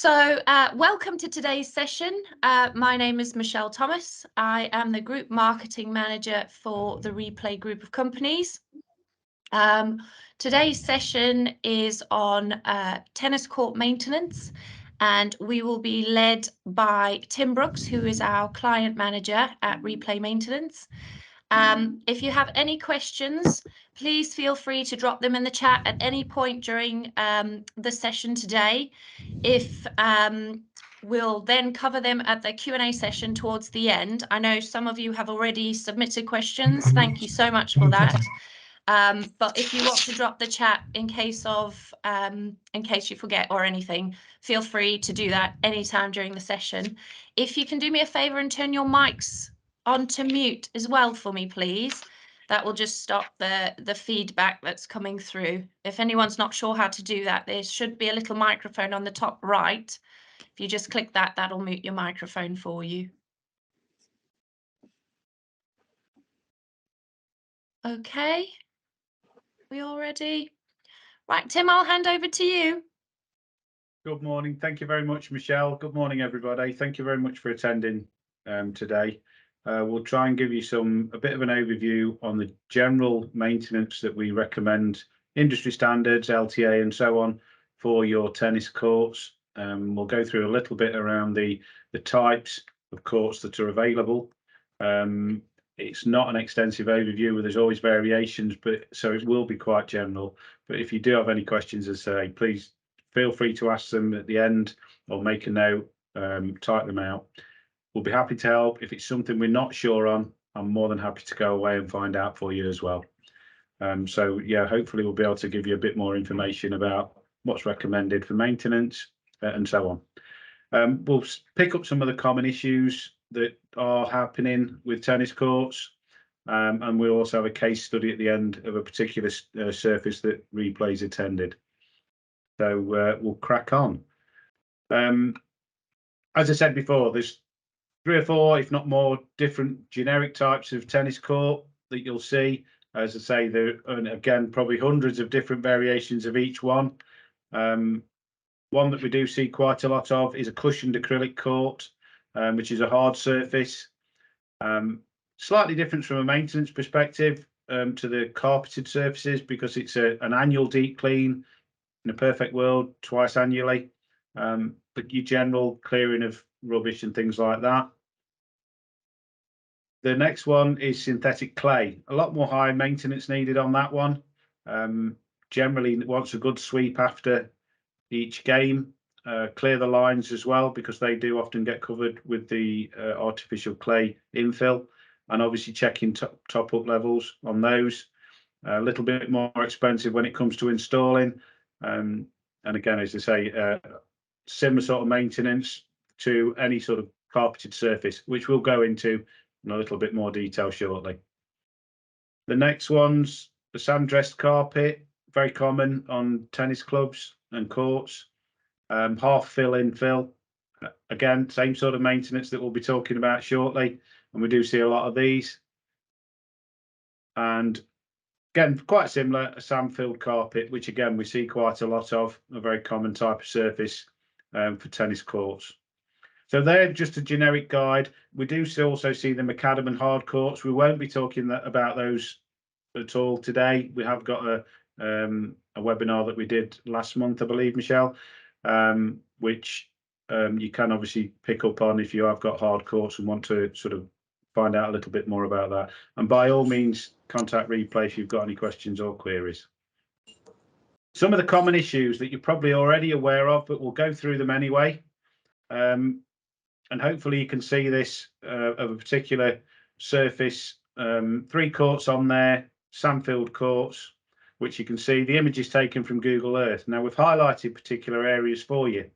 Welcome to today's session. My name is Michelle Thomas. I am the Group Marketing Manager for the Replay Group of Companies. Today's session is on tennis court maintenance, and we will be led by Tim Brooks, who is our Client Manager at Replay Maintenance. If you have any questions, please feel free to drop them in the chat at any point during the session today. We'll then cover them at the Q&A session towards the end. I know some of you have already submitted questions. Thank you so much for that. But if you want to drop the chat in case you forget or anything, feel free to do that anytime during the session. If you can do me a favor and turn your mics on to mute as well for me, please. That will just stop the feedback that's coming through. If anyone's not sure how to do that, there should be a little microphone on the top right. If you just click that, that'll mute your microphone for you. Okay, we all ready? Right, Tim, I'll hand over to you. Good morning. Thank you very much, Michelle. Good morning, everybody. Thank you very much for attending today. We'll try and give you a bit of an overview on the general maintenance that we recommend, industry standards, LTA, and so on for your tennis courts. We'll go through a little bit around the types of courts that are available. It's not an extensive overview, where there's always variations, so it will be quite general. But if you do have any questions, as I say, please feel free to ask them at the end or make a note, type them out. We'll be happy to help. If it's something we're not sure on, I'm more than happy to go away and find out for you as well. So yeah, hopefully we'll be able to give you a bit more information about what's recommended for maintenance and so on. We'll pick up some of the common issues that are happening with tennis courts, and we'll also have a case study at the end of a particular surface that Replay's attended. So we'll crack on. As I said before, there's 3 or 4, if not more, different generic types of tennis court that you'll see. As I say, there are, again, probably hundreds of different variations of each one. One that we do see quite a lot of is a cushioned acrylic court, which is a hard surface. Slightly different from a maintenance perspective to the carpeted surfaces, because it's an annual deep clean. In a perfect world, twice annually, but your general clearing of rubbish and things like that. The next one is synthetic clay. A lot more high maintenance needed on that one. Generally wants a good sweep after each game. Clear the lines as well, because they do often get covered with the artificial clay infill, and obviously checking top up levels on those. A little bit more expensive when it comes to installing. And again, as I say, similar sort of maintenance to any sort of carpeted surface, which we'll go into in a little bit more detail shortly. The next one's the sand-dressed carpet, very common on tennis clubs and courts. Half fill infill. Again, same sort of maintenance that we'll be talking about shortly, and we do see a lot of these. And again, quite similar, a sand-filled carpet, which again we see quite a lot of, a very common type of surface for tennis courts. So they're just a generic guide. We do also see the macadam and hard courts. We won't be talking about those at all today. We have got a webinar that we did last month, I believe, Michelle, which you can obviously pick up on if you have got hard courts and want to sort of find out a little bit more about that. And by all means, contact Replay if you've got any questions or queries. Some of the common issues that you're probably already aware of, but we'll go through them anyway. And hopefully you can see this of a particular surface, 3 courts on there, sand-filled courts, which you can see the image is taken from Google Earth. Now we've highlighted particular areas for you.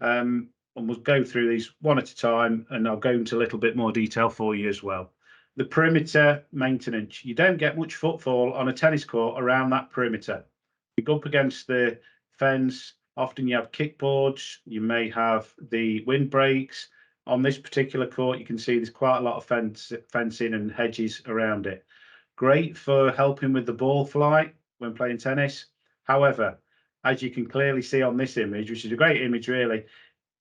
And we'll go through these one at a time, and I'll go into a little bit more detail for you as well. The perimeter maintenance. You don't get much footfall on a tennis court around that perimeter. You go up against the fence. Often you have kickboards. You may have the windbreaks. On this particular court, you can see there's quite a lot of fencing and hedges around it. Great for helping with the ball flight when playing tennis. However, as you can clearly see on this image, which is a great image really,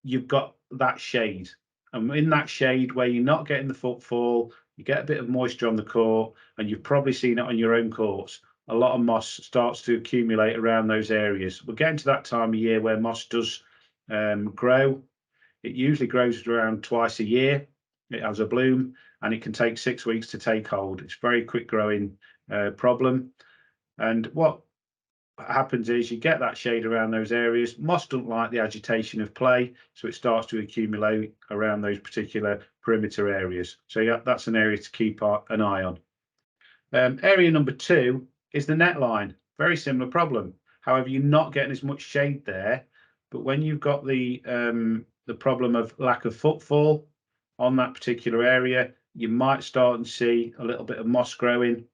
you've got that shade. And in that shade where you're not getting the footfall, you get a bit of moisture on the court, and you've probably seen it on your own courts. A lot of moss starts to accumulate around those areas. We're getting to that time of year where moss does grow. It usually grows around twice a year. It has a bloom, and it can take 6 weeks to take hold. It's a very quick growing problem. And what happens is you get that shade around those areas. Moss doesn't like the agitation of play, so it starts to accumulate around those particular perimeter areas. So yeah, that's an area to keep an eye on. Area number 2 is the net line. Very similar problem. However, you're not getting as much shade there, but when you've got the problem of lack of footfall on that particular area, you might start and see a little bit of moss growing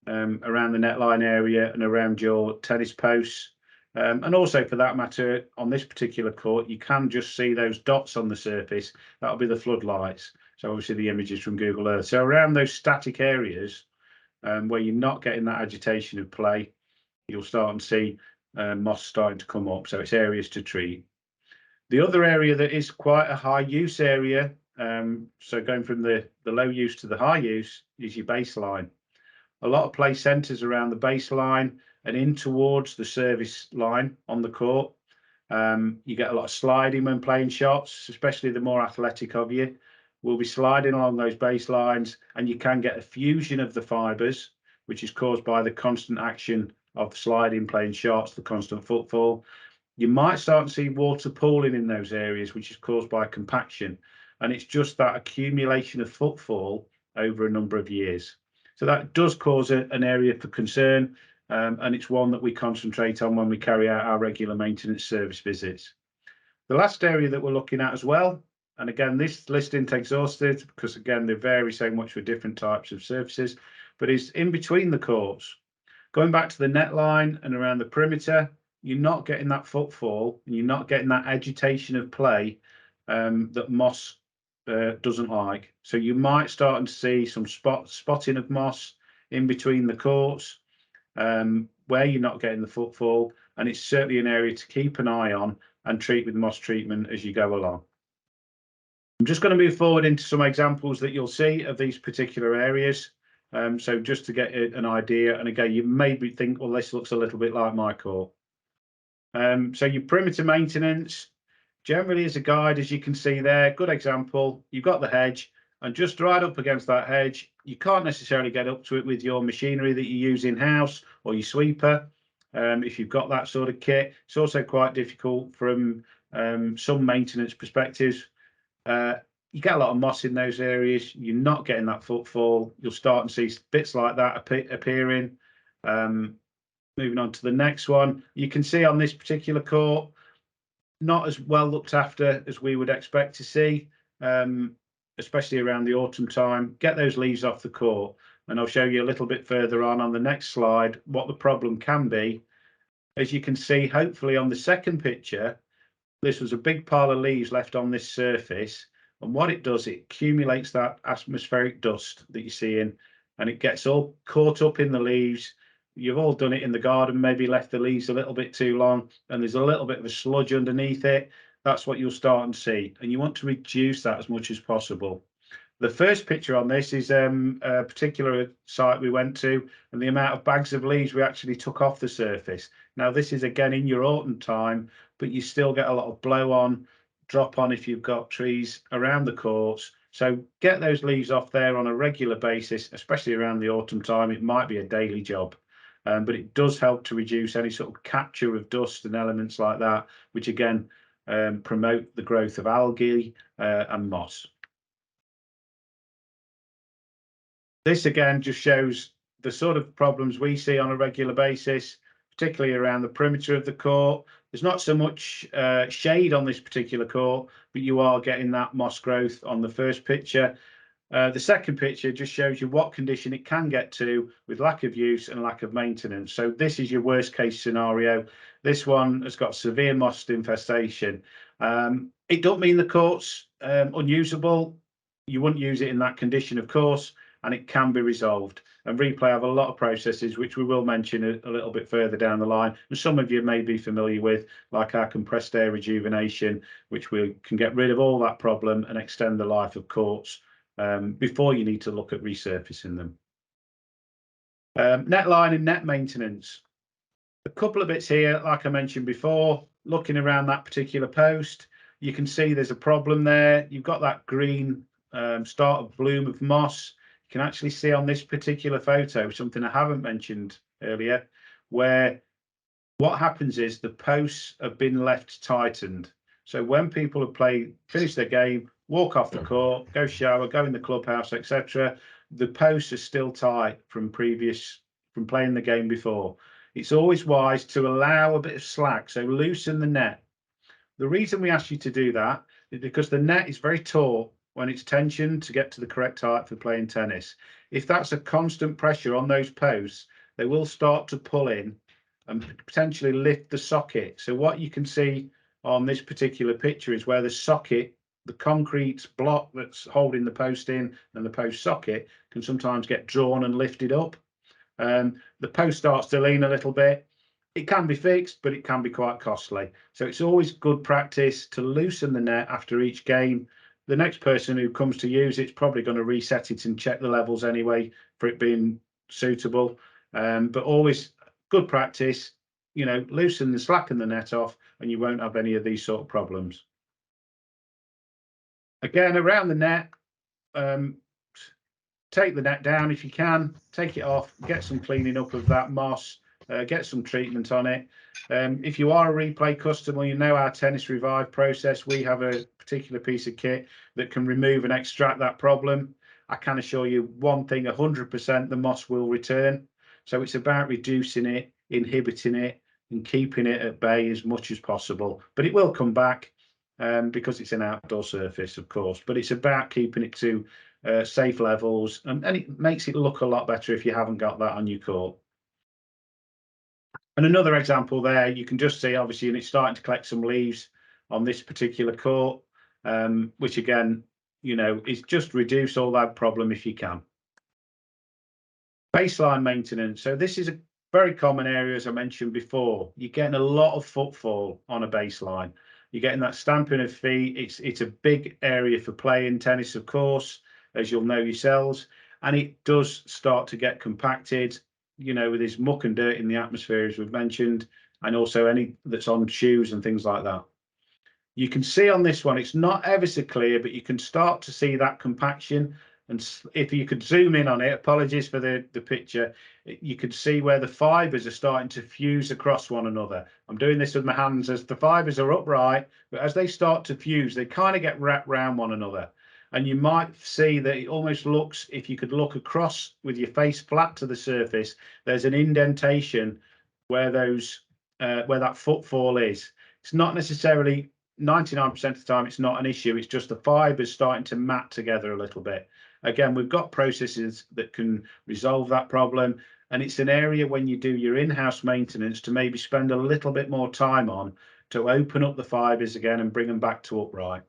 around the netline area and around your tennis posts. And also, for that matter, on this particular court, you can just see those dots on the surface. That'll be the floodlights. So obviously the images from Google Earth. So around those static areas where you're not getting that agitation of play, you'll start and see moss starting to come up. So it's areas to treat. The other area that is quite a high use area, so going from the low use to the high use, is your baseline. A lot of play centres around the baseline and in towards the service line on the court. You get a lot of sliding when playing shots, especially the more athletic of you will be sliding along those baselines, and you can get a fusion of the fibres, which is caused by the constant action of sliding, playing shots, the constant footfall. You might start to see water pooling in those areas, which is caused by compaction, and it's just that accumulation of footfall over a number of years. So that does cause an area for concern, and it's one that we concentrate on when we carry out our regular maintenance service visits. The last area that we're looking at as well, and again, this list isn't exhausted because again, they vary so much for different types of surfaces, but is in between the courts. Going back to the net line and around the perimeter, you're not getting that footfall, and you're not getting that agitation of play that moss doesn't like. So you might start to see some spotting of moss in between the courts where you're not getting the footfall, and it's certainly an area to keep an eye on and treat with moss treatment as you go along. I'm just going to move forward into some examples that you'll see of these particular areas. So just to get an idea, and again, you maybe think, well, this looks a little bit like my court. So your perimeter maintenance, generally as a guide, as you can see there, good example, you've got the hedge, and just right up against that hedge, you can't necessarily get up to it with your machinery that you use in-house or your sweeper. If you've got that sort of kit, it's also quite difficult from some maintenance perspectives. You get a lot of moss in those areas, you're not getting that footfall, you'll start to see bits like that appearing. Moving on to the next one, you can see on this particular court, not as well looked after as we would expect to see, especially around the autumn time. Get those leaves off the court, and I'll show you a little bit further on the next slide what the problem can be. As you can see, hopefully on the second picture, this was a big pile of leaves left on this surface, and what it does, it accumulates that atmospheric dust that you're seeing, and it gets all caught up in the leaves. You've all done it in the garden, maybe left the leaves a little bit too long, and there's a little bit of a sludge underneath it. That's what you'll start to see, and you want to reduce that as much as possible. The first picture on this is a particular site we went to, and the amount of bags of leaves we actually took off the surface. Now, this is again in your autumn time, but you still get a lot of blow on, drop on if you've got trees around the courts. So get those leaves off there on a regular basis, especially around the autumn time. It might be a daily job, but it does help to reduce any sort of capture of dust and elements like that, which again promote the growth of algae and moss. This again just shows the sort of problems we see on a regular basis, particularly around the perimeter of the court. There's not so much shade on this particular court, but you are getting that moss growth on the first picture. The second picture just shows you what condition it can get to with lack of use and lack of maintenance. So this is your worst case scenario. This one has got severe moss infestation. It don't mean the court's unusable. You wouldn't use it in that condition, of course. and it can be resolved. And Replay have a lot of processes, which we will mention a little bit further down the line. And some of you may be familiar with, like our compressed air rejuvenation, which we can get rid of all that problem and extend the life of courts before you need to look at resurfacing them. Net line and net maintenance. A couple of bits here, like I mentioned before, looking around that particular post, you can see there's a problem there. You've got that green start of bloom of moss. You can actually see on this particular photo something I haven't mentioned earlier, where what happens is the posts have been left tightened. So when people have finished their game, walk off the court, go shower, go in the clubhouse, etc., the posts are still tight from playing the game before. It's always wise to allow a bit of slack, so loosen the net. The reason we ask you to do that is because the net is very taut when it's tensioned to get to the correct height for playing tennis. If that's a constant pressure on those posts, they will start to pull in and potentially lift the socket. So what you can see on this particular picture is where the socket, the concrete block that's holding the post in and the post socket, can sometimes get drawn and lifted up. The post starts to lean a little bit. It can be fixed, but it can be quite costly. So it's always good practice to loosen the net after each game. The next person who comes to use it's probably going to reset it and check the levels anyway for it being suitable. But always good practice, loosen and slacken the net off, and you won't have any of these sort of problems. Again, around the net, take the net down if you can, take it off, get some cleaning up of that moss, get some treatment on it. If you are a Replay customer, you know our Tennis Revive process. We have a particular piece of kit that can remove and extract that problem. I can assure you one thing, 100% the moss will return. So it's about reducing it, inhibiting it, and keeping it at bay as much as possible. But it will come back because it's an outdoor surface, of course. But it's about keeping it to safe levels, and it makes it look a lot better if you haven't got that on your court. And another example there, you can just see obviously, and it's starting to collect some leaves on this particular court, which again, is just reduce all that problem if you can. Baseline maintenance. So this is a very common area, as I mentioned before. You're getting a lot of footfall on a baseline. You're getting that stamping of feet. It's a big area for playing tennis, of course, as you'll know yourselves, and it does start to get compacted, with this muck and dirt in the atmosphere, as we've mentioned, and also any that's on shoes and things like that. You can see on this one, it's not ever so clear, but you can start to see that compaction. And if you could zoom in on it, apologies for the picture, you could see where the fibres are starting to fuse across one another. I'm doing this with my hands as the fibres are upright, but as they start to fuse, they kind of get wrapped around one another. And you might see that it almost looks, if you could look across with your face flat to the surface, there's an indentation where where that footfall is. It's not necessarily 99% of the time, it's not an issue. It's just the fibres starting to mat together a little bit. Again, we've got processes that can resolve that problem. And it's an area when you do your in-house maintenance to maybe spend a little bit more time on to open up the fibres again and bring them back to upright.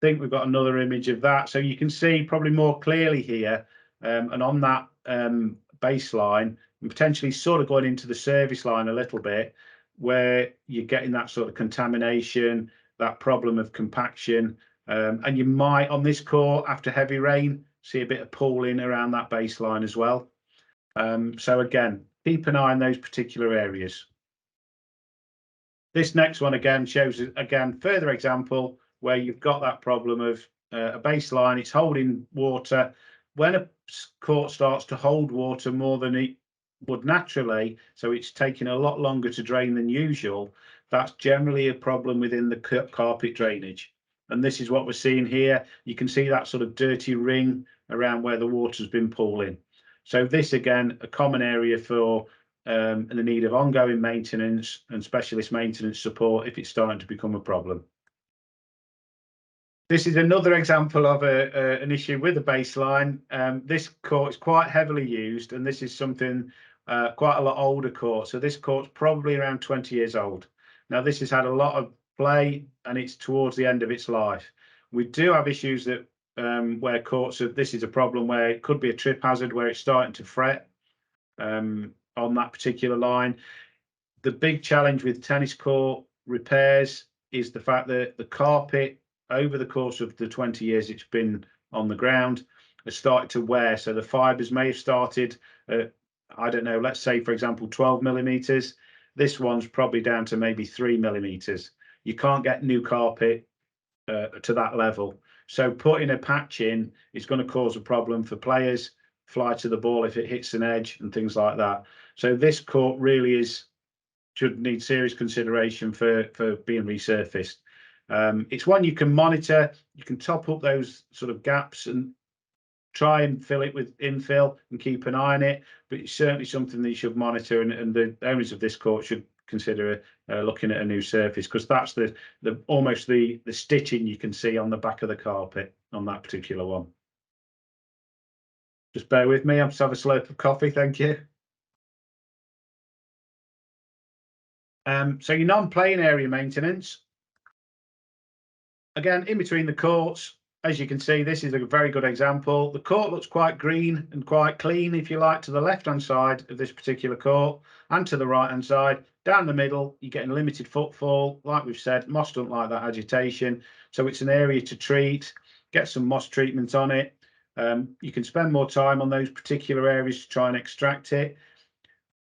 I think we've got another image of that. So you can see probably more clearly here and on that baseline, and potentially sort of going into the service line a little bit, where you're getting that sort of contamination, that problem of compaction. And you might, on this court, after heavy rain, see a bit of pooling around that baseline as well. So again, keep an eye on those particular areas. This next one again shows, again, further example where you've got that problem of a baseline, it's holding water. When a court starts to hold water more than it would naturally, so it's taking a lot longer to drain than usual, that's generally a problem within the carpet drainage. And this is what we're seeing here. You can see that sort of dirty ring around where the water's been pooling. So this, again, a common area for the need of ongoing maintenance and specialist maintenance support if it's starting to become a problem. This is another example of an issue with a baseline. This court is quite heavily used, and this is something quite a lot older court. So this court's probably around 20 years old. Now, this has had a lot of play, and it's towards the end of its life. We do have issues that where courts are, this is a problem where it could be a trip hazard where it's starting to fret on that particular line. The big challenge with tennis court repairs is the fact that the carpet, over the course of the 20 years it's been on the ground, has started to wear. So the fibres may have started at, I don't know, let's say, for example, 12 millimeters. This one's probably down to maybe 3 millimeters. You can't get new carpet to that level. So putting a patch in is going to cause a problem for players, fly to the ball if it hits an edge and things like that. So this court really should need serious consideration for being resurfaced. It's one you can monitor. You can top up those sort of gaps and try and fill it with infill and keep an eye on it, but it's certainly something that you should monitor, and the owners of this court should consider looking at a new surface, because that's the almost the stitching you can see on the back of the carpet on that particular one. Just bear with me, I'll just have a slurp of coffee, thank you. So your non-playing area maintenance, again, in between the courts, as you can see, this is a very good example. The court looks quite green and quite clean, if you like, to the left-hand side of this particular court, and to the right-hand side. Down the middle, you're getting limited footfall. Like we've said, moss don't like that agitation. So it's an area to treat, get some moss treatment on it. You can spend more time on those particular areas to try and extract it.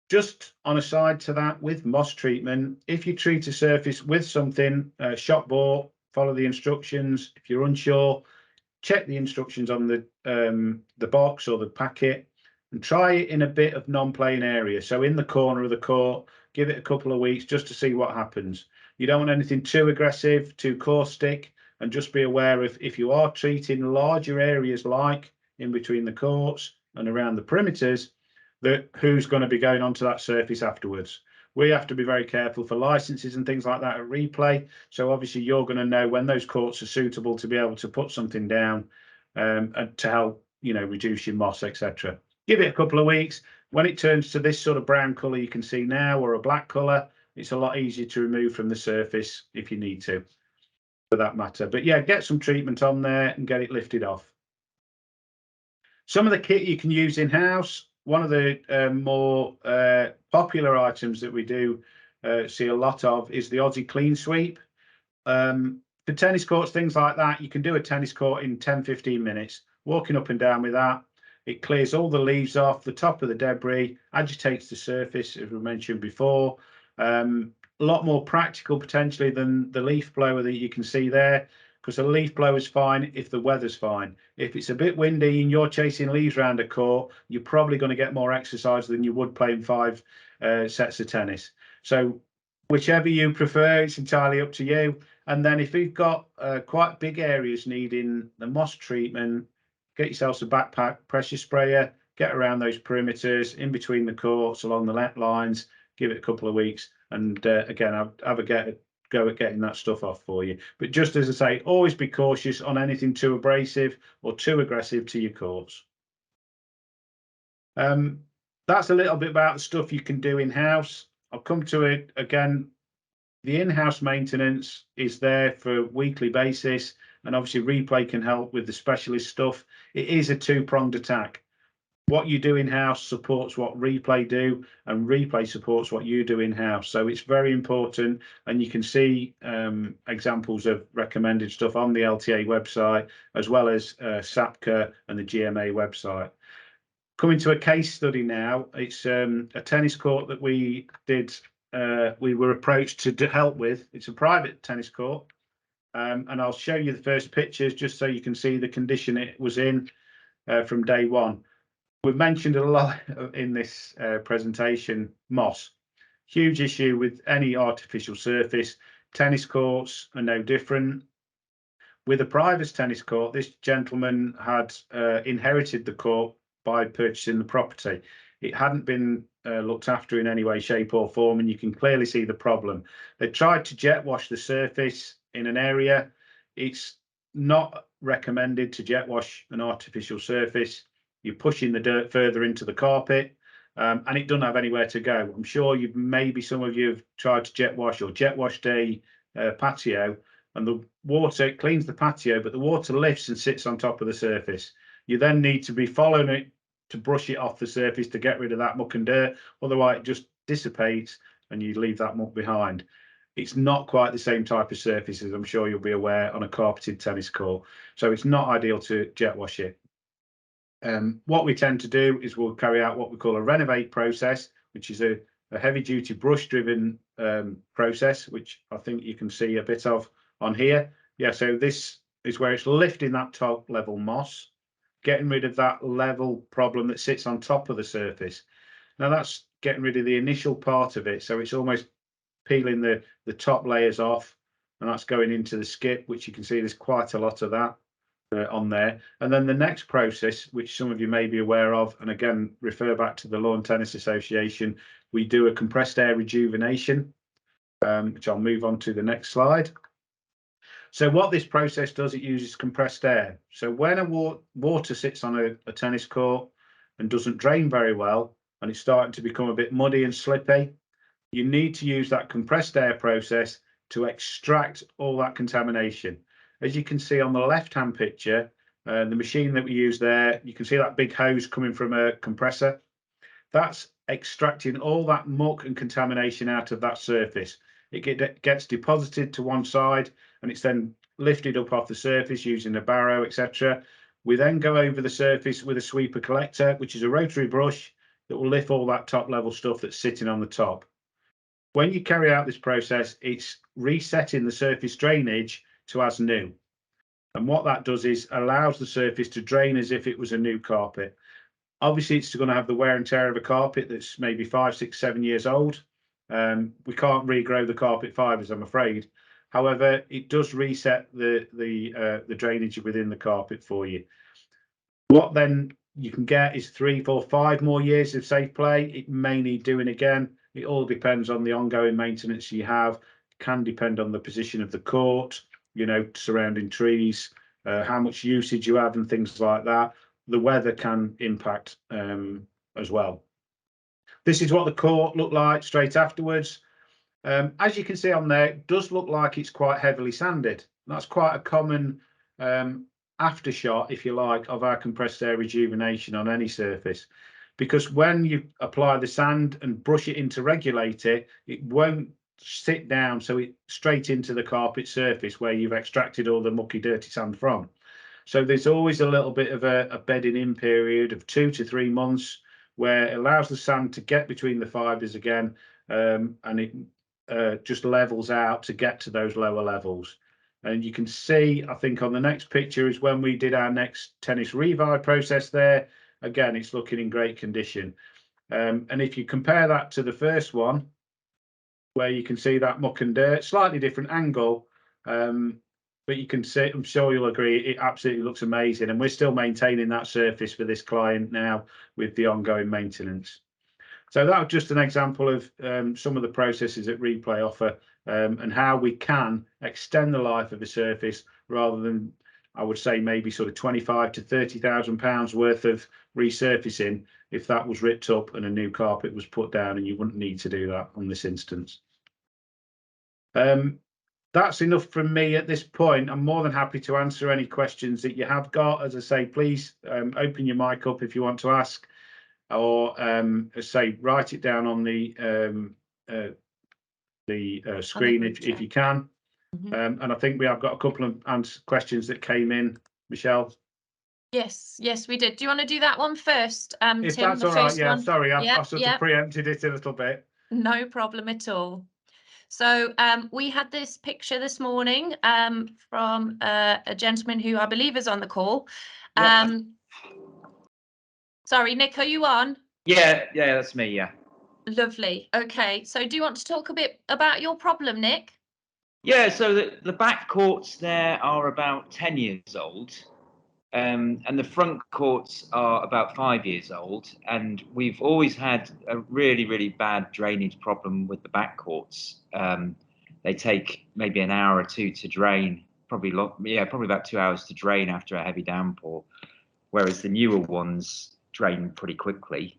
Just on a side to that, with moss treatment, if you treat a surface with something shop bought, follow the instructions. If you're unsure, check the instructions on the box or the packet, and try it in a bit of non-playing area. So in the corner of the court, give it a couple of weeks just to see what happens. You don't want anything too aggressive, too caustic, and just be aware of, if you are treating larger areas like in between the courts and around the perimeters, that who's going to be going onto that surface afterwards. We have to be very careful for licenses and things like that at replay. So obviously you're going to know when those courts are suitable to be able to put something down and to help, you know, reduce your moss, etc. Give it a couple of weeks. When it turns to this sort of brown colour you can see now, or a black colour, it's a lot easier to remove from the surface if you need to, for that matter. But yeah, get some treatment on there and get it lifted off. Some of the kit you can use in-house. One of the more popular items that we do see a lot of is the Aussie Clean Sweep. For tennis courts, things like that, you can do a tennis court in 10-15 minutes, walking up and down with that. It clears all the leaves off, the top of the debris, agitates the surface, as we mentioned before. A lot more practical potentially than the leaf blower that you can see there, because a leaf blower is fine if the weather's fine. If it's a bit windy and you're chasing leaves around a court, you're probably going to get more exercise than you would playing 5 sets of tennis. So whichever you prefer, it's entirely up to you. And then if you've got quite big areas needing the moss treatment, get yourself a backpack pressure sprayer, get around those perimeters, in between the courts, along the net lines, give it a couple of weeks, and again, have a go at getting that stuff off for you. But just as I say, always be cautious on anything too abrasive or too aggressive to your courts. That's a little bit about the stuff you can do in-house. I'll come to it again. The in-house maintenance is there for a weekly basis, and obviously Replay can help with the specialist stuff. It is a two-pronged attack. What you do in-house supports what Replay do, and Replay supports what you do in-house. So it's very important, and you can see examples of recommended stuff on the LTA website, as well as SAPCA and the GMA website. Coming to a case study now, it's a tennis court that we did. We were approached to help with. It's a private tennis court, and I'll show you the first pictures just so you can see the condition it was in from day one. We've mentioned a lot in this presentation, moss. Huge issue with any artificial surface. Tennis courts are no different. With a private tennis court, this gentleman had inherited the court by purchasing the property. It hadn't been looked after in any way, shape or form, and you can clearly see the problem. They tried to jet wash the surface in an area. It's not recommended to jet wash an artificial surface. You're pushing the dirt further into the carpet, and it doesn't have anywhere to go. I'm sure maybe some of you have tried to jet wash or jet washed a patio, and the water cleans the patio, but the water lifts and sits on top of the surface. You then need to be following it to brush it off the surface to get rid of that muck and dirt. Otherwise, it just dissipates and you leave that muck behind. It's not quite the same type of surface, as I'm sure you'll be aware, on a carpeted tennis court. So it's not ideal to jet wash it. What we tend to do is we'll carry out what we call a renovate process, which is a heavy duty brush driven process, which I think you can see a bit of on here. Yeah, so this is where it's lifting that top level moss, getting rid of that level problem that sits on top of the surface. Now that's getting rid of the initial part of it. So it's almost peeling the top layers off, and that's going into the skip, which you can see there's quite a lot of that on there. And then the next process, which some of you may be aware of, and again, refer back to the Lawn Tennis Association, we do a compressed air rejuvenation, which I'll move on to the next slide. So what this process does, it uses compressed air. So when a water sits on a tennis court and doesn't drain very well, and it's starting to become a bit muddy and slippy, you need to use that compressed air process to extract all that contamination. As you can see on the left-hand picture, the machine that we use there, you can see that big hose coming from a compressor. That's extracting all that muck and contamination out of that surface. It gets deposited to one side, and it's then lifted up off the surface using a barrow, etc. We then go over the surface with a sweeper collector, which is a rotary brush that will lift all that top level stuff that's sitting on the top. When you carry out this process, it's resetting the surface drainage to as new. And what that does is allows the surface to drain as if it was a new carpet. Obviously, it's going to have the wear and tear of a carpet that's maybe 5, 6, 7 years old. We can't regrow the carpet fibers, I'm afraid. However, it does reset the drainage within the carpet for you. What then you can get is 3, 4, 5 more years of safe play. It may need doing again. It all depends on the ongoing maintenance you have. It can depend on the position of the court, you know, surrounding trees, how much usage you have and things like that. The weather can impact as well. This is what the court looked like straight afterwards. As you can see on there, it does look like it's quite heavily sanded. That's quite a common aftershot, if you like, of our compressed air rejuvenation on any surface. Because when you apply the sand and brush it in to regulate it, it won't sit down, so it straight into the carpet surface where you've extracted all the mucky, dirty sand from. So there's always a little bit of a bedding in period of 2 to 3 months where it allows the sand to get between the fibres again, and it just levels out to get to those lower levels. And you can see, I think on the next picture is when we did our next tennis revive process there. Again, it's looking in great condition. And if you compare that to the first one, where you can see that muck and dirt, slightly different angle, but you can see, I'm sure you'll agree, it absolutely looks amazing. And we're still maintaining that surface for this client now with the ongoing maintenance. So that was just an example of some of the processes that Replay offer, and how we can extend the life of a surface rather than, I would say, maybe sort of 25 to 30,000 pounds worth of resurfacing if that was ripped up and a new carpet was put down, and you wouldn't need to do that on this instance. That's enough from me at this point. I'm more than happy to answer any questions that you have got. As I say, please open your mic up if you want to ask, or say write it down on the screen if you can. And I think we have got a couple of questions that came in, Michelle. Yes, we did. Do you want to do that one first, if Tim? that's all right, yeah. Sorry, I sort of preempted it a little bit. No problem at all. So we had this picture this morning from a gentleman who I believe is on the call. Sorry, Nick, are you on? Yeah, that's me, yeah. Lovely. Okay, so do you want to talk a bit about your problem, Nick? Yeah, so the back courts there are about 10 years old, and the front courts are about 5 years old, and we've always had a really, really bad drainage problem with the back courts. They take maybe an hour or two to drain, probably about 2 hours to drain after a heavy downpour, whereas the newer ones drain pretty quickly.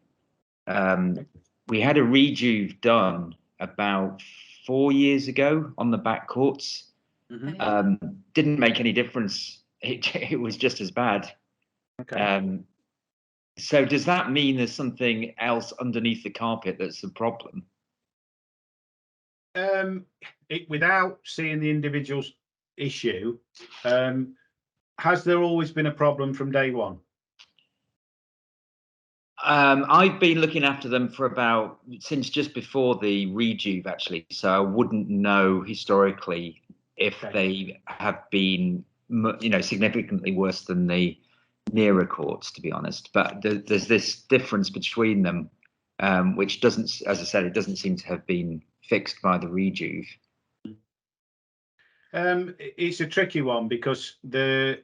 We had a rejuve done about 4 years ago on the back courts, Didn't make any difference. It was just as bad. Okay. So does that mean there's something else underneath the carpet that's the problem? Without seeing the individual's issue, has there always been a problem from day one? I've been looking after them since just before the rejuve, actually. So I wouldn't know historically if they have been, significantly worse than the nearer courts, to be honest. But there's this difference between them, which doesn't, as I said, it doesn't seem to have been fixed by the rejuve. It's a tricky one because the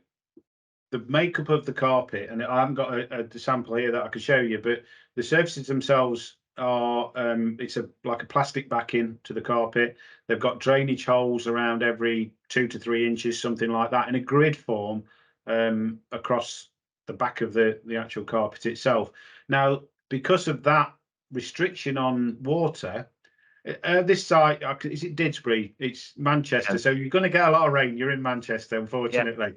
makeup of the carpet, and I haven't got a sample here that I can show you, but the surfaces themselves are it's like a plastic backing to the carpet. They've got drainage holes around every 2 to 3 inches, something like that, in a grid form across the back of the actual carpet itself. Now, because of that restriction on water, this site, is it Didsbury? It's Manchester, so you're going to get a lot of rain. You're in Manchester, unfortunately.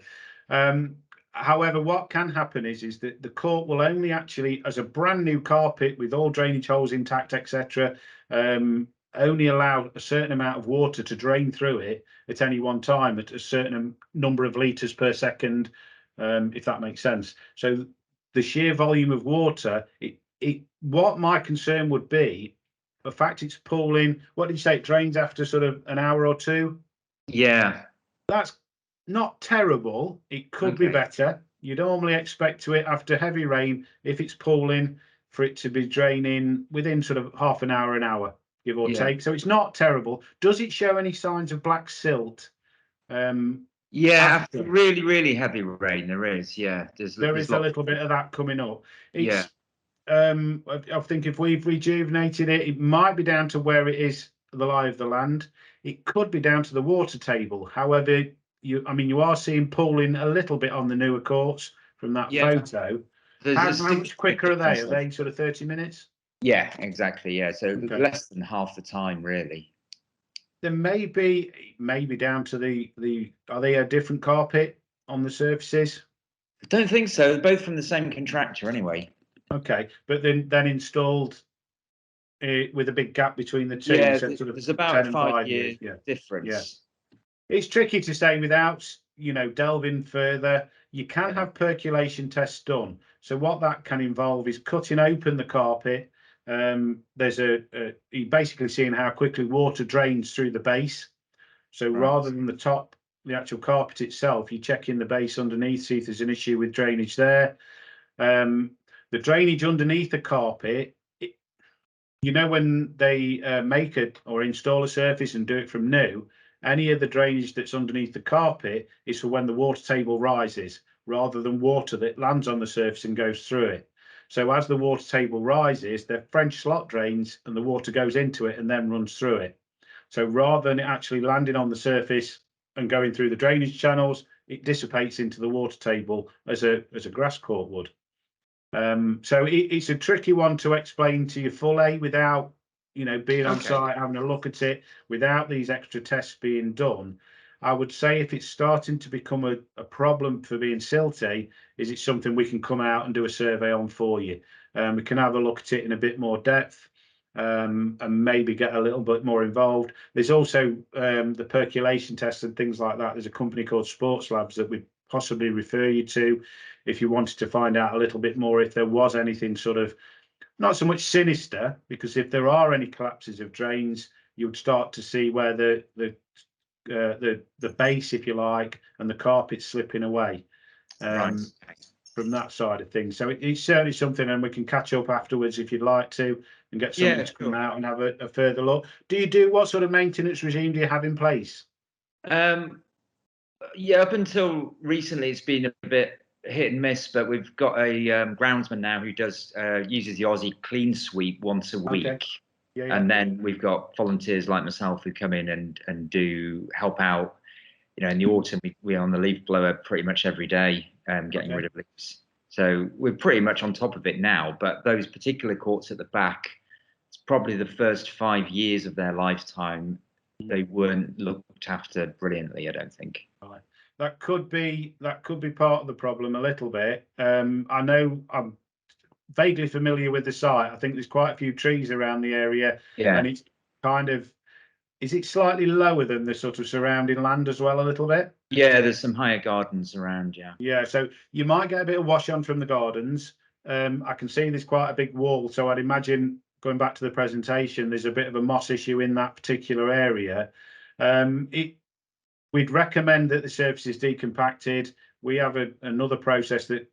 However, what can happen is that the court will only actually, as a brand new carpet with all drainage holes intact, etc., only allow a certain amount of water to drain through it at any one time at a certain number of litres per second, if that makes sense. So the sheer volume of water, what my concern would be, the fact it's pooling, what did you say, it drains after sort of an hour or two? Yeah. That's not terrible. It could be better. You'd normally expect to it after heavy rain, if it's pooling, for it to be draining within sort of half an hour, give or take. So it's not terrible. Does it show any signs of black silt? After really, really heavy rain, there is. Yeah, there is a little bit of that coming up. It's, I think if we've rejuvenated it, it might be down to where it is, the lie of the land. It could be down to the water table. However, you are seeing pooling a little bit on the newer courts from that photo. How much quicker are they? Are they sort of 30 minutes? Yeah, exactly. Yeah, so less than half the time, really. There may be down to the. Are they a different carpet on the surfaces? I don't think so. Both from the same contractor, anyway. Okay, but then installed with a big gap between the two. Yeah, so there's about a 5-year difference. Yeah. It's tricky to say without, delving further. You can have percolation tests done. So what that can involve is cutting open the carpet. There's you're basically seeing how quickly water drains through the base. So rather than the actual carpet itself, you're checking the base underneath, see if there's an issue with drainage there. The drainage underneath the carpet, when they make it or install a surface and do it from new, any of the drainage that's underneath the carpet is for when the water table rises, rather than water that lands on the surface and goes through it. So as the water table rises, they're French slot drains and the water goes into it and then runs through it. So rather than it actually landing on the surface and going through the drainage channels, it dissipates into the water table as a grass court would. So it's a tricky one to explain to you fully without being on site, having a look at it, without these extra tests being done. I would say if it's starting to become a problem for being silty, is it something we can come out and do a survey on for you? We can have a look at it in a bit more depth and maybe get a little bit more involved. There's also the percolation tests and things like that. There's a company called Sports Labs that we'd possibly refer you to if you wanted to find out a little bit more if there was anything sort of not so much sinister, because if there are any collapses of drains, you would start to see where the base, if you like, and the carpet slipping away from that side of things. So it's certainly something, and we can catch up afterwards if you'd like to, and get someone to come out and have a further look. What sort of maintenance regime do you have in place? Up until recently, it's been a bit hit and miss, but we've got a groundsman now who uses the Aussie clean sweep once a week. And then we've got volunteers like myself who come in and do help out. In the autumn, we're on the leaf blower pretty much every day, getting rid of leaves. So we're pretty much on top of it now. But those particular courts at the back, it's probably the first 5 years of their lifetime. they weren't looked after brilliantly, I don't think. That could be part of the problem a little bit. I know I'm vaguely familiar with the site. I think there's quite a few trees around the area, Yeah. and it's kind of, is it slightly lower than the sort of surrounding land as well, a little bit? Yeah, there's some higher gardens around, yeah. Yeah, so you might get a bit of wash on from the gardens. I can see there's quite a big wall, so I'd imagine, going back to the presentation, there's a bit of a moss issue in that particular area. We'd recommend that the surface is decompacted. We have another process that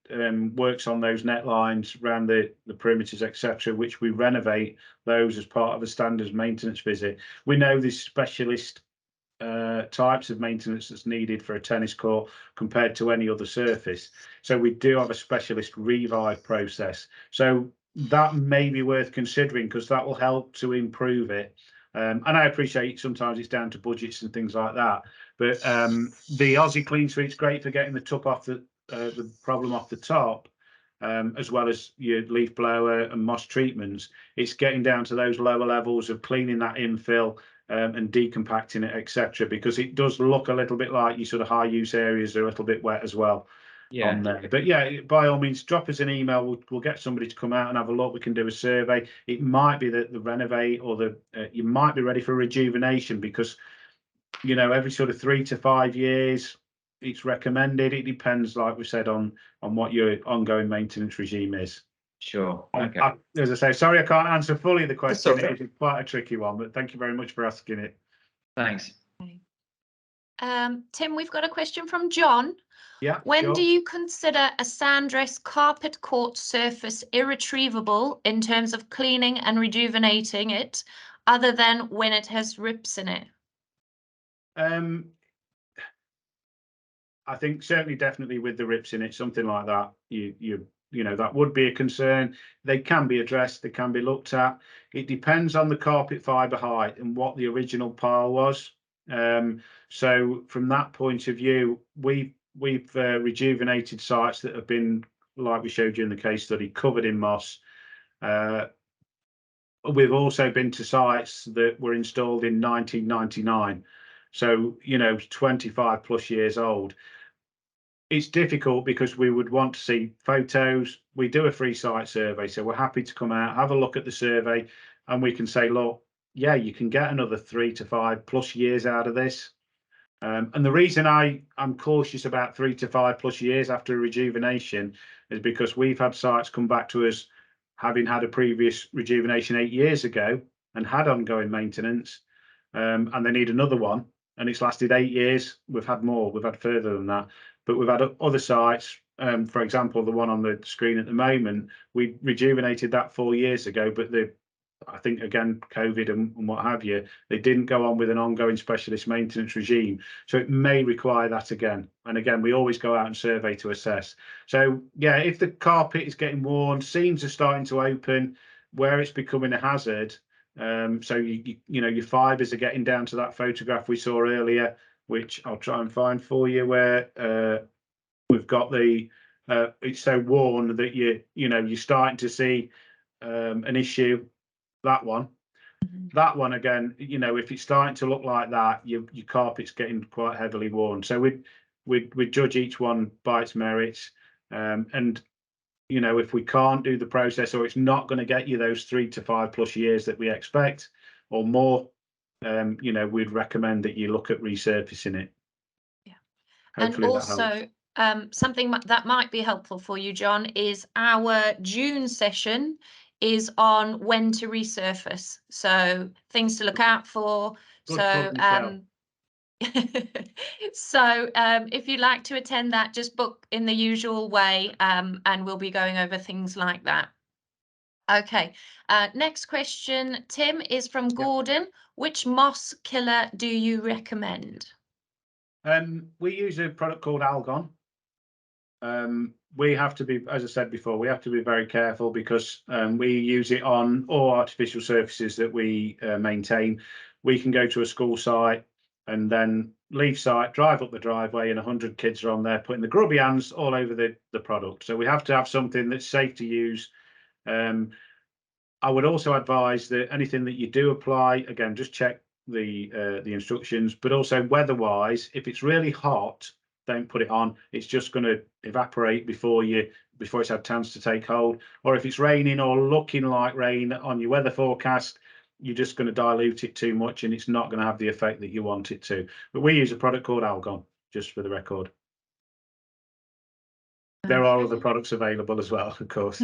works on those net lines around the perimeters, etc., which we renovate those as part of a standard maintenance visit. We know there's specialist types of maintenance that's needed for a tennis court compared to any other surface. So we do have a specialist revive process. So that may be worth considering, because that will help to improve it. And I appreciate sometimes it's down to budgets and things like that. But the Aussie Clean Sweep's great for getting the tuck off the problem off the top, as well as your leaf blower and moss treatments. It's getting down to those lower levels of cleaning that infill and decompacting it, etc., because it does look a little bit like your sort of high use areas are a little bit wet as well. Yeah. On there. But yeah, by all means, drop us an email. We'll get somebody to come out and have a look. We can do a survey. It might be that the renovate or the you might be ready for rejuvenation, because you know, every sort of 3 to 5 years it's recommended. It depends, like we said, on what your ongoing maintenance regime is. Sure. Okay. As I say, sorry I can't answer fully the question. okay. It is quite a tricky one, but thank you very much for asking it. Thanks. Tim, we've got a question from John. Yeah. When sure. do you consider a Sandress carpet court surface irretrievable in terms of cleaning and rejuvenating it, other than when it has rips in it? I think certainly, definitely with the rips in it, something like that, you know, that would be a concern. They can be addressed, they can be looked at. It depends on the carpet fibre height and what the original pile was. So from that point of view, we've rejuvenated sites that have been, like we showed you in the case study, covered in moss. We've also been to sites that were installed in 1999. So, you know, 25 plus years old. It's difficult because we would want to see photos. We do a free site survey, so we're happy to come out, have a look at the survey, and we can say, look, yeah, you can get another 3 to 5 plus years out of this. And the reason I'm cautious about 3 to 5 plus years after rejuvenation is because we've had sites come back to us having had a previous rejuvenation 8 years ago and had ongoing maintenance, and they need another one, and it's lasted 8 years. We've had more, we've had further than that, but we've had other sites. For example, the one on the screen at the moment, we rejuvenated that 4 years ago, but I think, again, COVID and what have you, they didn't go on with an ongoing specialist maintenance regime. So it may require that again. And again, we always go out and survey to assess. So yeah, if the carpet is getting worn, seams are starting to open, where it's becoming a hazard, so you know, your fibres are getting down to that photograph we saw earlier, which I'll try and find for you, where we've got the it's so worn that you're starting to see an issue. That one, again, you know, if it's starting to look like that, your carpet's getting quite heavily worn. So we'd judge each one by its merits, and you know, if we can't do the process, or it's not going to get you those 3 to 5 plus years that we expect or more, you know, we'd recommend that you look at resurfacing it. Yeah. Hopefully and also something that might be helpful for you, John, is our June session is on when to resurface. So things to look out for. Good So if you'd like to attend that, just book in the usual way, and we'll be going over things like that. Okay, next question, Tim, is from Gordon. Which moss killer do you recommend? We use a product called Algon. We have to be, as I said before, we have to be very careful, because we use it on all artificial surfaces that we maintain. We can go to a school site and then leave site, drive up the driveway, and 100 kids are on there putting the grubby hands all over the product. So we have to have something that's safe to use. I would also advise that anything that you do apply, again, just check the instructions, but also weather-wise, if it's really hot, don't put it on. It's just going to evaporate before it's had chance to take hold. Or if it's raining or looking like rain on your weather forecast, you're just going to dilute it too much, and it's not going to have the effect that you want it to. But we use a product called Algon, just for the record. There are other products available as well, of course.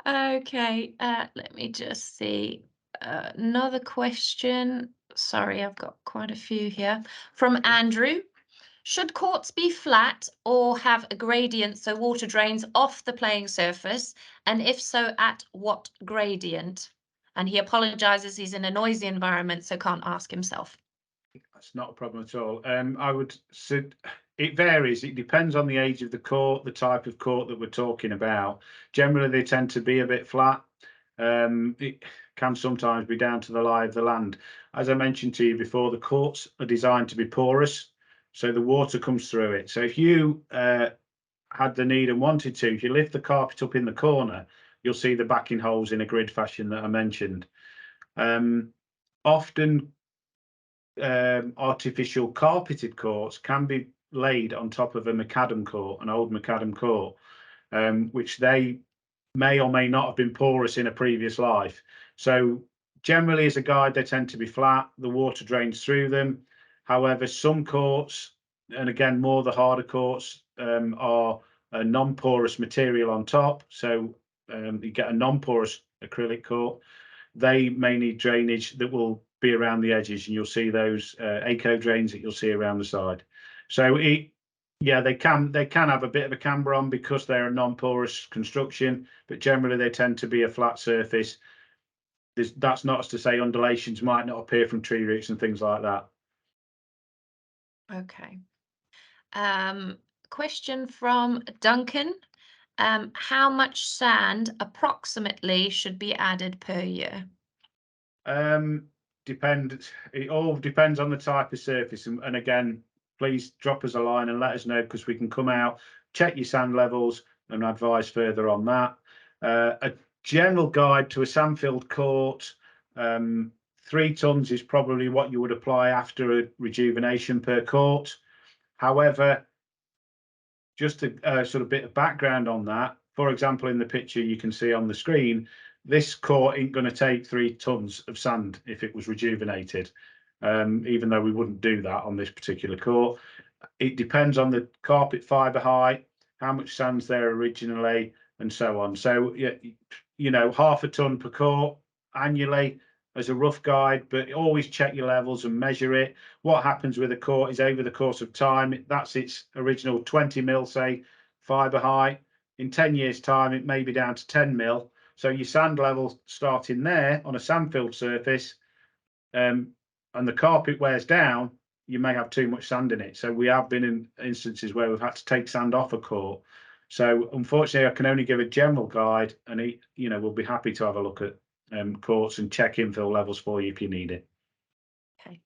Okay, let me just see. Another question. Sorry, I've got quite a few here. From Andrew. Should courts be flat or have a gradient so water drains off the playing surface? And if so, at what gradient? And he apologizes, he's in a noisy environment, so can't ask himself. That's not a problem at all. I would say it varies. It depends on the age of the court, the type of court that we're talking about. Generally, they tend to be a bit flat. It can sometimes be down to the lie of the land. As I mentioned to you before, the courts are designed to be porous, so the water comes through it. So if you had the need and wanted to, if you lift the carpet up in the corner, you'll see the backing holes in a grid fashion that I mentioned. Often artificial carpeted courts can be laid on top of a macadam court, an old macadam court, which they may or may not have been porous in a previous life. So generally, as a guide, they tend to be flat. The water drains through them. However, some courts, and again, more the harder courts, are a non-porous material on top. So you get a non-porous acrylic court. They may need drainage that will be around the edges, and you'll see those eco drains that you'll see around the side. So they can have a bit of a camber on because they're a non-porous construction, but generally they tend to be a flat surface. That's not to say undulations might not appear from tree roots and things like that. Okay. Question from Duncan. How much sand approximately should be added per year? It all depends on the type of surface, and again, please drop us a line and let us know, because we can come out, check your sand levels and advise further on that. A general guide to a sand-filled court, 3 tons is probably what you would apply after a rejuvenation per court. However, just a sort of bit of background on that. For example, in the picture you can see on the screen, this court ain't going to take 3 tons of sand if it was rejuvenated, even though we wouldn't do that on this particular court. It depends on the carpet fibre height, how much sand's there originally, and so on. So, you know, 1/2 ton per court annually as a rough guide, but always check your levels and measure it. What happens with a court is over the course of time, that's its original 20 mil, say, fibre height. In 10 years' time, it may be down to 10 mil. So your sand level starting there on a sand-filled surface, and the carpet wears down, you may have too much sand in it. So we have been in instances where we've had to take sand off a court. So unfortunately, I can only give a general guide, and we'll be happy to have a look at courts and check infill levels for you if you need it. Okay.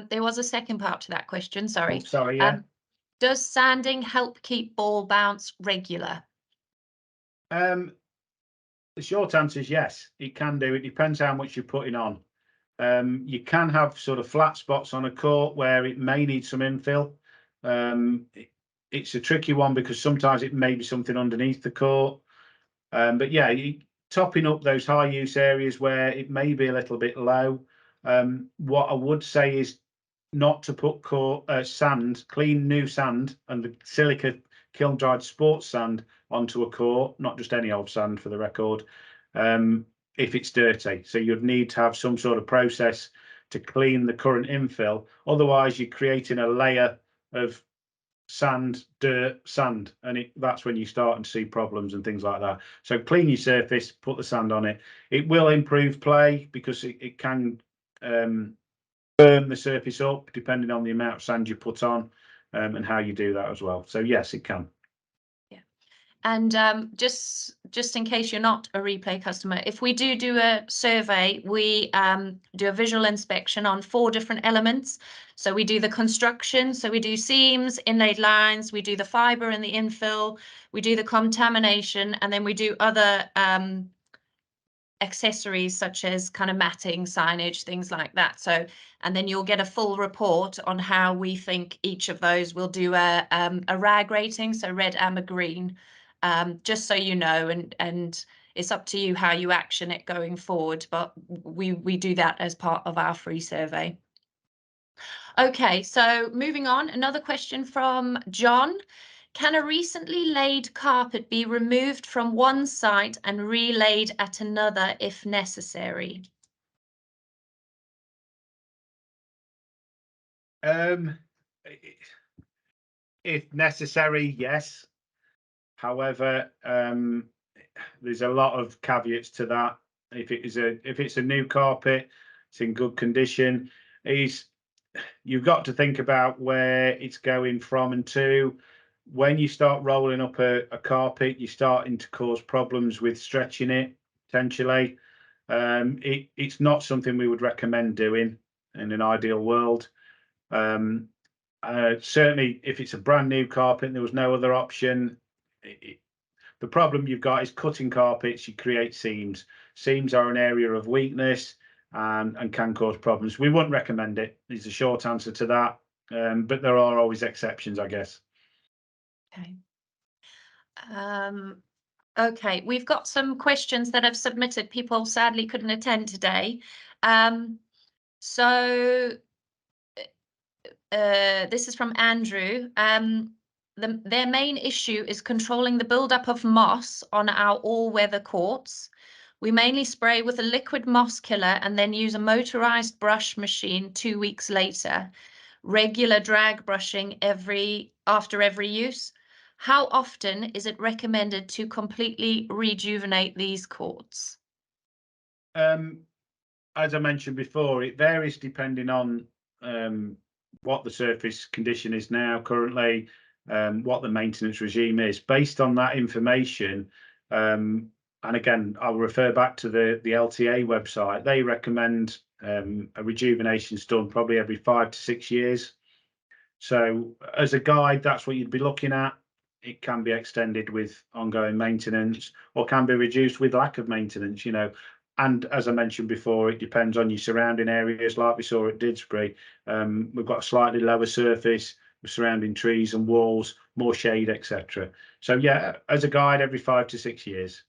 There was a second part to that question. Sorry. Oh, sorry. Yeah. Does sanding help keep ball bounce regular? The short answer is yes, it can do. It depends how much you're putting on. You can have sort of flat spots on a court where it may need some infill. It's a tricky one because sometimes it may be something underneath the court. But yeah, topping up those high use areas where it may be a little bit low. What I would say is not to put sand, clean new sand, and the silica kiln dried sports sand onto a court, not just any old sand for the record, if it's dirty. So you'd need to have some sort of process to clean the current infill. Otherwise, you're creating a layer of sand, dirt, sand, and that's when you start to see problems and things like that. So clean your surface, put the sand on it. It will improve play because it can firm the surface up depending on the amount of sand you put on, and how you do that as well. So yes, it can. Yeah. And just in case you're not a Replay customer, if we do a survey, we do a visual inspection on 4 different elements. So we do the construction, so we do seams, inlaid lines, we do the fibre and the infill, we do the contamination, and then we do other accessories such as kind of matting, signage, things like that. So, and then you'll get a full report on how we think each of those will do a RAG rating, so red, amber, green, just so you know, and it's up to you how you action it going forward, but we do that as part of our free survey. Okay, so moving on, another question from John. Can a recently laid carpet be removed from one site and relaid at another if necessary? If necessary, yes. However, there's a lot of caveats to that. If it's a new carpet, it's in good condition. You've got to think about where it's going from and to. When you start rolling up a carpet, you're starting to cause problems with stretching it potentially. It's not something we would recommend doing in an ideal world. Certainly, if it's a brand new carpet and there was no other option, the problem you've got is cutting carpets. You create seams. Seams are an area of weakness and can cause problems. We wouldn't recommend it. Is the short answer to that. But there are always exceptions, I guess. Okay. Okay, we've got some questions that have submitted. People sadly couldn't attend today. This is from Andrew. Their main issue is controlling the buildup of moss on our all-weather courts. We mainly spray with a liquid moss killer and then use a motorized brush machine 2 weeks later. Regular drag brushing after every use. How often is it recommended to completely rejuvenate these courts? As I mentioned before, it varies depending on what the surface condition is now currently, what the maintenance regime is. Based on that information, and again, I'll refer back to the LTA website. They recommend a rejuvenation done probably every 5 to 6 years. So as a guide, that's what you'd be looking at. It can be extended with ongoing maintenance or can be reduced with lack of maintenance, you know. And as I mentioned before, it depends on your surrounding areas. Like we saw at Didsbury, we've got a slightly lower surface with surrounding trees and walls, more shade, etc. So yeah, as a guide, every 5 to 6 years.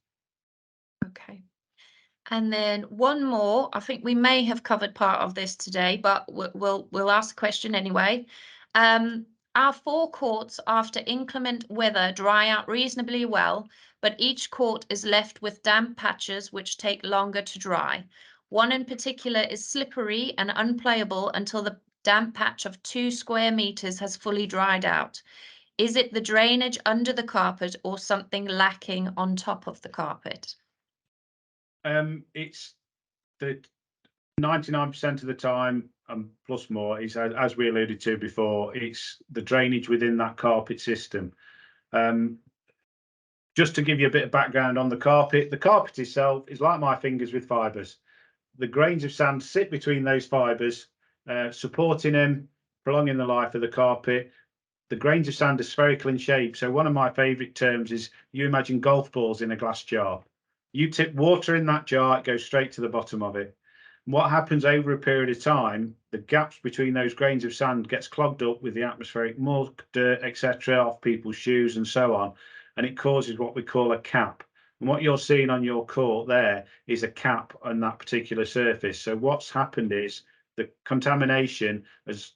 Okay. And then one more. I think we may have covered part of this today, but we'll ask the question anyway. Our 4 courts after inclement weather dry out reasonably well, but each court is left with damp patches which take longer to dry. One in particular is slippery and unplayable until the damp patch of 2 square meters has fully dried out. Is it the drainage under the carpet or something lacking on top of the carpet? It's the 99% of the time, plus more, is as we alluded to before, it's the drainage within that carpet system. Just to give you a bit of background on the carpet itself is like my fingers with fibres. The grains of sand sit between those fibres, supporting them, prolonging the life of the carpet. The grains of sand are spherical in shape. So one of my favourite terms is you imagine golf balls in a glass jar. You tip water in that jar, it goes straight to the bottom of it. What happens over a period of time, the gaps between those grains of sand gets clogged up with the atmospheric muck, dirt, etc., off people's shoes and so on, and it causes what we call a cap. And what you're seeing on your court there is a cap on that particular surface. So what's happened is the contamination has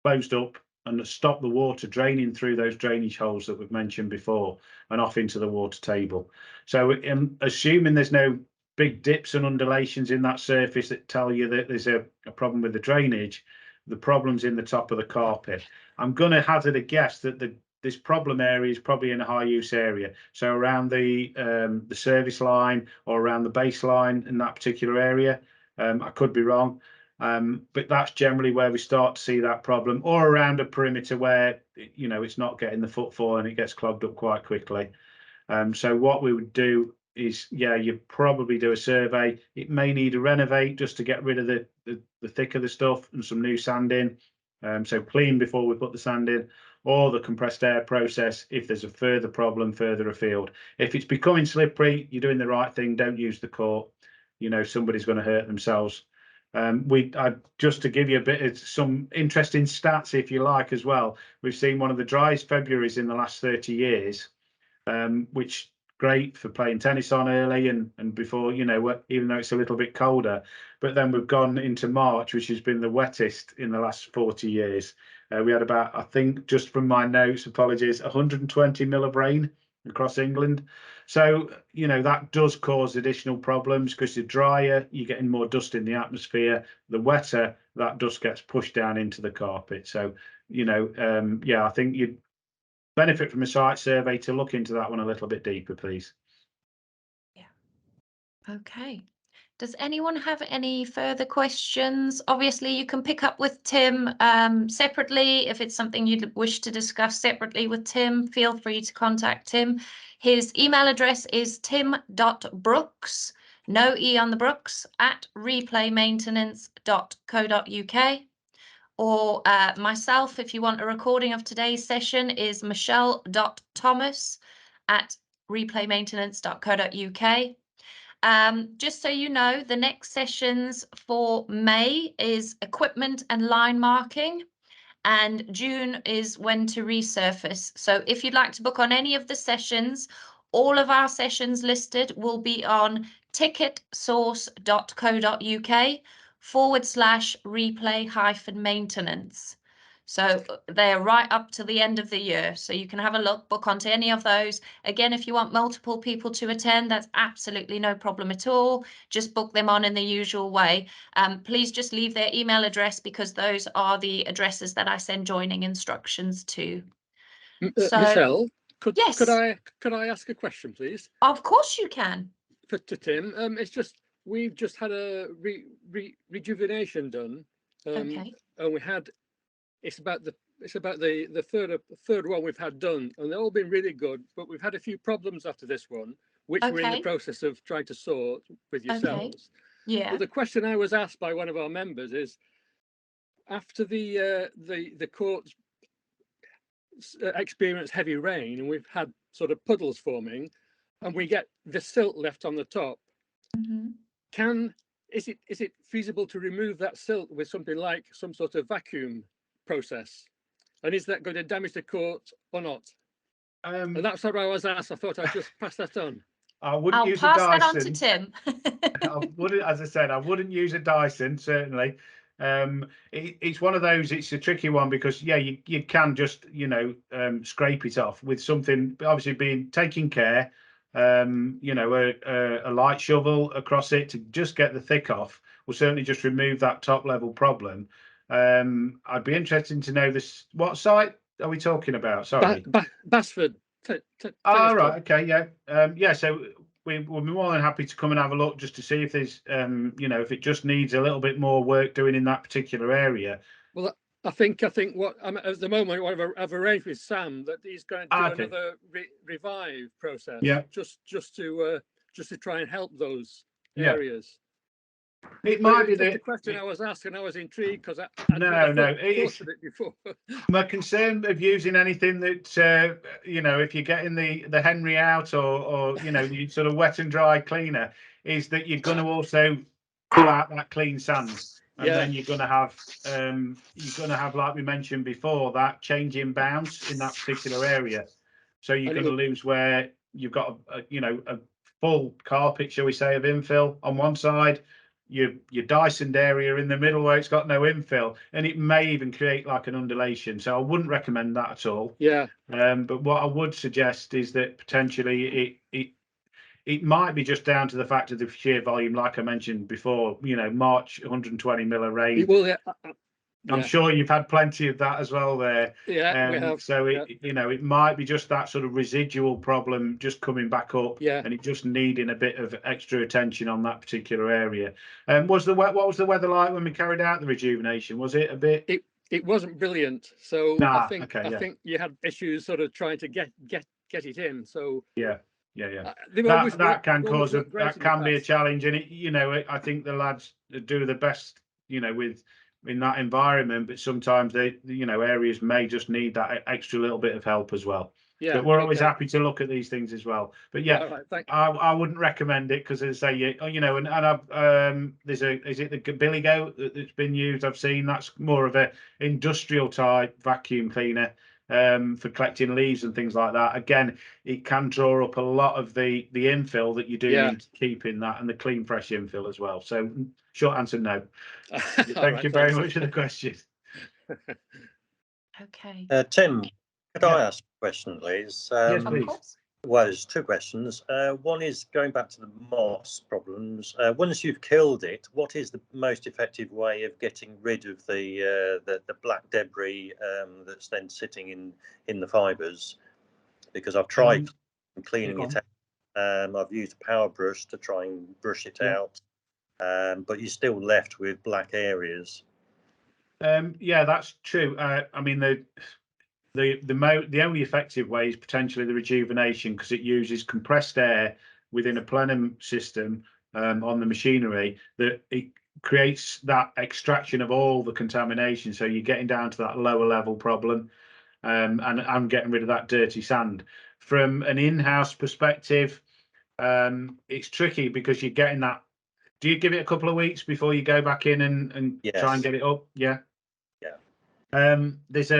closed up and stopped the water draining through those drainage holes that we've mentioned before and off into the water table. So assuming there's no big dips and undulations in that surface that tell you that there's a problem with the drainage, the problem's in the top of the carpet. I'm going to hazard a guess that this problem area is probably in a high use area, so around the service line or around the baseline in that particular area. I could be wrong, but that's generally where we start to see that problem, or around a perimeter where, you know, it's not getting the footfall and it gets clogged up quite quickly. So what we would do is, yeah, you probably do a survey. It may need a renovate just to get rid of the thick of the stuff and some new sand in. So clean before we put the sand in, or the compressed air process if there's a further problem further afield. If it's becoming slippery, you're doing the right thing. Don't use the court. you know, somebody's going to hurt themselves. Just to give you a bit of some interesting stats, if you like, as well. We've seen one of the driest Februaries in the last 30 years, which great for playing tennis on early and before, you know, even though it's a little bit colder. But then we've gone into March, which has been the wettest in the last 40 years. We had about, I think, just from my notes, apologies, 120 mil of rain across England. So, you know, that does cause additional problems because the drier, you're getting more dust in the atmosphere. The wetter, that dust gets pushed down into the carpet. So, you know, yeah, I think you'd benefit from a site survey to look into that one a little bit deeper, please. Yeah. Okay. Does anyone have any further questions? Obviously, you can pick up with Tim separately. If it's something you'd wish to discuss separately with Tim, feel free to contact him. His email address is tim.brooks, no E on the Brooks, at replaymaintenance.co.uk. Or myself, if you want a recording of today's session, is michelle.thomas at replaymaintenance.co.uk. Just so you know, the next sessions for May is equipment and line marking, and June is when to resurface. So if you'd like to book on any of the sessions, all of our sessions listed will be on ticketsource.co.uk/replay-maintenance. So they're right up to the end of the year. So you can have a look, book onto any of those. Again, if you want multiple people to attend, that's absolutely no problem at all. Just book them on in the usual way. Please just leave their email address because those are the addresses that I send joining instructions to. So, Michelle, could yes. I ask a question, please? Of course you can. To Tim, it's just we've just had a rejuvenation done, Okay. and we had it's about the third one we've had done, and they've all been really good. But we've had a few problems after this one, which we're in the Okay. process of trying to sort with yourselves. Yeah. But the question I was asked by one of our members is, after the courts experience heavy rain and we've had sort of puddles forming, and we get the silt left on the top, is it feasible to remove that silt with something like some sort of vacuum process? And is that going to damage the court or not? And that's what I was asked. I thought I'd just pass that on. I wouldn't I'll use pass a that Dyson. on to Tim. I wouldn't, as I said, I wouldn't use a Dyson, certainly. It's one of those, it's a tricky one because, yeah, you can just, you know, scrape it off with something, obviously being taking care, you know, a light shovel across it to just get the thick off will certainly just remove that top level problem. I'd be interested to know this. What site are we talking about? Sorry. Basford. Oh, right. Okay. Yeah. Yeah. So we'll be more than happy to come and have a look just to see if there's, you know, if it just needs a little bit more work doing in that particular area. Well, I think what I'm at the moment, what I've arranged with Sam that he's going to do another revive process. Yeah. Just to try and help those areas. It might be the question I was asked, and I was intrigued because I it's thought of it before. My concern of using anything that you know, if you're getting the Henry out or you know, you sort of wet and dry cleaner, is that you're going to also pull out that clean sand, and then you're going to have like we mentioned before, that change in bounce in that particular area. So you're going to lose where you've got you know, a full carpet, shall we say, of infill on one side. Your Dysoned area in the middle where it's got no infill, and it may even create like an undulation. So I wouldn't recommend that at all. Yeah. But what I would suggest is that potentially it might be just down to the fact of the sheer volume, like I mentioned before. You know, March 120 mil of rain. It will, I'm sure you've had plenty of that as well there. Yeah, we have. So you know, it might be just that sort of residual problem just coming back up, and it just needing a bit of extra attention on that particular area. What was the weather like when we carried out the rejuvenation? Was it a bit? It wasn't brilliant. So I think you had issues sort of trying to get it in. So yeah. That can be a challenge, and it, you know, I think the lads do the best, you know, with in that environment, but sometimes areas may just need that extra little bit of help as well. Yeah, but we're always happy to look at these things as well. But yeah, right, I wouldn't recommend it because, as I say, and I've is it the Billy Goat that's been used? I've seen that's more of a industrial type vacuum cleaner for collecting leaves and things like that. Again, it can draw up a lot of the infill that you do need to keep in that, and the clean fresh infill as well. So short answer, no. Thank you very much for the question. Okay. Tim, could I ask a question, please? Yes, please. Of course. Well, there's two questions. One is going back to the moss problems. Once you've killed it, what is the most effective way of getting rid of the black debris that's then sitting in the fibres? Because I've tried cleaning it out. I've used a power brush to try and brush it out, but you're still left with black areas. Yeah, that's true. I mean, the only effective way is potentially the rejuvenation, because it uses compressed air within a plenum system on the machinery, that it creates that extraction of all the contamination. So you're getting down to that lower level problem, and I'm getting rid of that dirty sand. From an in-house perspective, it's tricky because you're getting that. Do you give it a couple of weeks before you go back in and Yes. try and get it up? Yeah. There's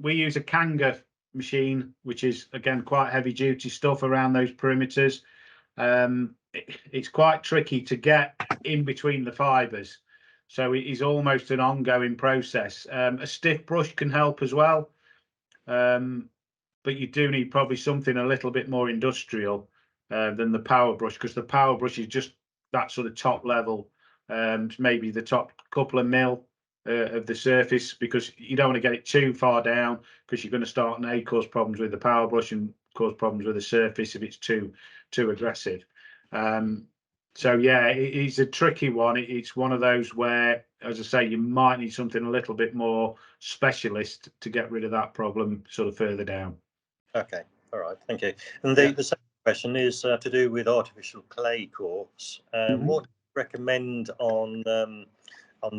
we use a Kanga machine, which is again quite heavy duty stuff around those perimeters. It's quite tricky to get in between the fibres, so it is almost an ongoing process. A stiff brush can help as well, but you do need probably something a little bit more industrial than the power brush, because the power brush is just that sort of top level, maybe the top couple of mil of the surface, because you don't want to get it too far down, because you're going to start and cause problems with the power brush and cause problems with the surface if it's too aggressive. So yeah, it's a tricky one. It's one of those where, as I say, you might need something a little bit more specialist to get rid of that problem sort of further down. Okay, all right, thank you. And the second question is to do with artificial clay quartz. What do you recommend on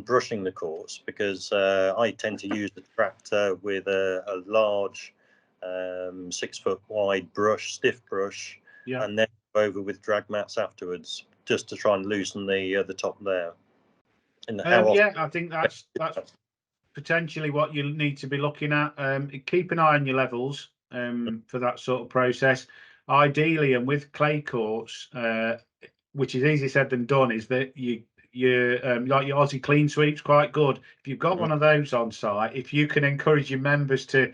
brushing the quartz? Because I tend to use the tractor with a large 6 foot wide brush, stiff brush, and then go over with drag mats afterwards, just to try and loosen the top there. And I think that's potentially what you need to be looking at. Keep an eye on your levels for that sort of process. Ideally, and with clay quartz, which is easier said than done, is that you like your Aussie clean sweep's quite good. If you've got one of those on site, if you can encourage your members to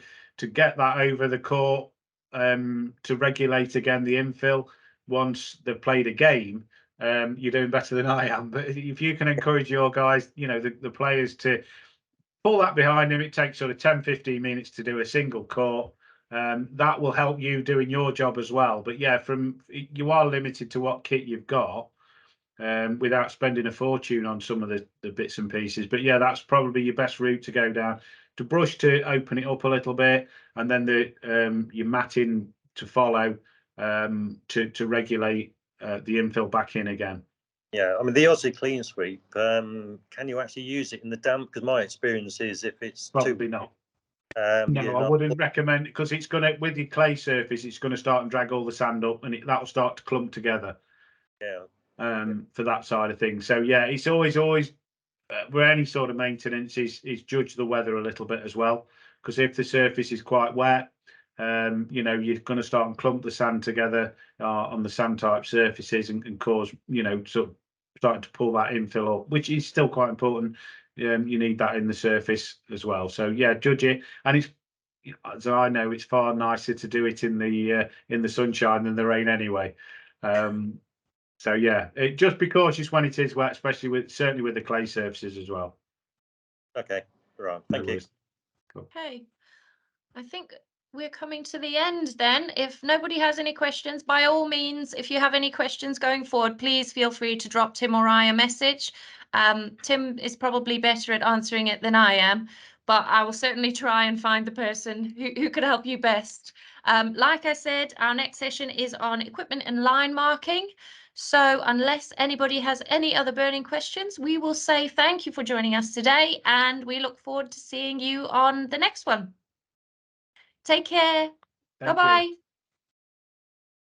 get that over the court to regulate again the infill once they've played a game, you're doing better than I am. But if you can encourage your guys, the players, to pull that behind them, it takes sort of 10-15 minutes to do a single court. That will help you doing your job as well. But yeah, you are limited to what kit you've got, without spending a fortune on some of the bits and pieces. But yeah, that's probably your best route to go down, to brush to open it up a little bit, and then your matting to follow, to regulate the infill back in again. Yeah, I mean, the Aussie clean sweep, can you actually use it in the damp? Because my experience is if it's probably not. No, I wouldn't recommend it, because it's going to, with your clay surface, it's going to start and drag all the sand up, and that'll start to clump together. Yeah. For that side of things. So yeah, it's always where any sort of maintenance is judge the weather a little bit as well, because if the surface is quite wet, you're going to start and clump the sand together on the sand type surfaces and cause, sort of starting to pull that infill up, which is still quite important. You need that in the surface as well. So yeah, judge it. And it's, as I know, it's far nicer to do it in the sunshine than the rain anyway. So yeah, just be cautious when it is wet, especially certainly with the clay surfaces as well. Okay, right. Thank you. Cool. Okay, I think we're coming to the end then. If nobody has any questions, by all means, if you have any questions going forward, please feel free to drop Tim or I a message. Tim is probably better at answering it than I am, but I will certainly try and find the person who could help you best. Like I said, our next session is on equipment and line marking. So unless anybody has any other burning questions, we will say thank you for joining us today, and we look forward to seeing you on the next one. Take care. Thank you. Bye-bye.